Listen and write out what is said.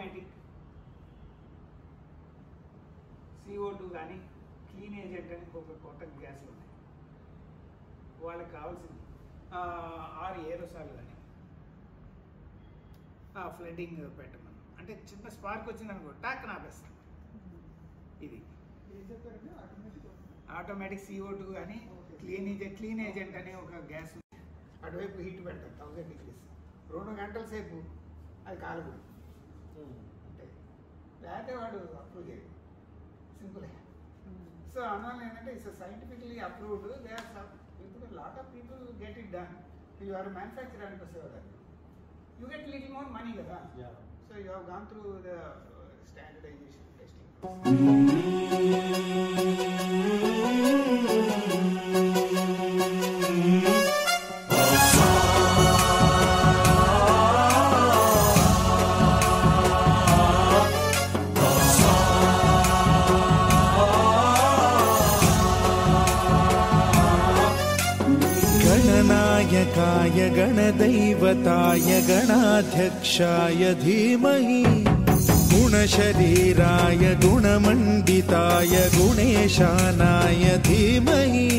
Automatic CO2 కానీ clean agent అని ఒక కొత్త గ్యాస్లు ఉన్నాయి. వాళ్ళకి కావాల్సింది 6 ఏరోసాల్ కానీ ఫ్లడ్డింగ్ పెట్టమని, అంటే చిన్న స్పార్క్ వచ్చిందనుకో టాక్ ఆపేస్తాం. ఇది ఆటోమేటిక్ CO2 కానీ క్లీన్ ఏజెంట్ అనే ఒక గ్యాస్ అటువైపు హీట్ పెడతాం 1000 degrees 2 గంటల సేపు అది కాలకూడదు. అంటే లేకపోతే వాడు అప్రూవ్ చేయడు, సింపుల్. సో అందువల్ల ఏంటంటే it's scientifically approved. They are ఇప్పుడు lot of people get it done. You are manufacture అంటే sir you get little more money kada. Yeah. So you have gone through the standardization testing. गणनायकाय गणदैवताय गणाध्यक्षाय धीमहि गुणशरीराय गुणमण्डिताय गुणेशानाय धीमहि